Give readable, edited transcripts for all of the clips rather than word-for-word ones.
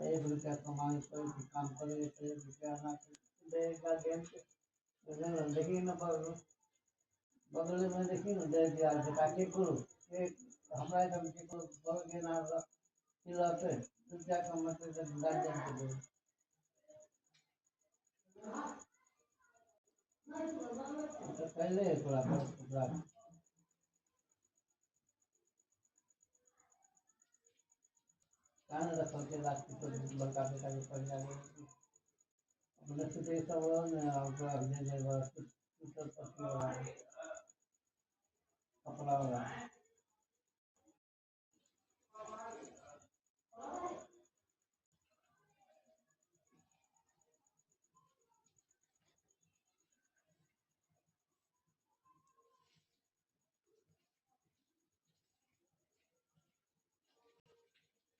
एक रुपया कमाए कोई भी काम करे तो एक रुपया ना देगा गेम के देखिए ना बगल में देखिए ना दे दिया काके करो एक हमारे काम के को बगल के ना चिल्लाते रुपया कमाते तो गार्जियन को दे तो पहले थोड़ा कान रखो के रास्ते तो बड़का बेटा के पड़ जाएगा अपने से सब ने आपको अपने जगह उत्तर पश्चिम वाला कपड़ा वाला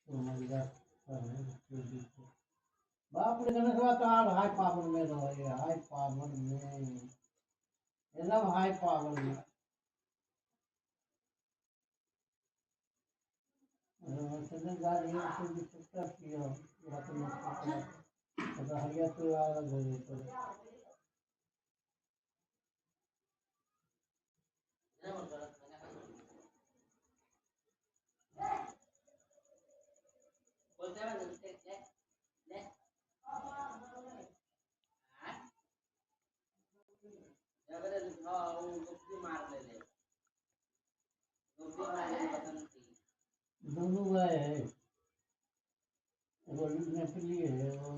तो मजा बाप रे गणेश तार हाई पावर में रहे हाई पावर में एकदम हाई पावर में चंदन गाड़ी से भी चुपचाप किया बात मत तो हरिया तो आ गए तो दोनों गए हैं वो नकली है वो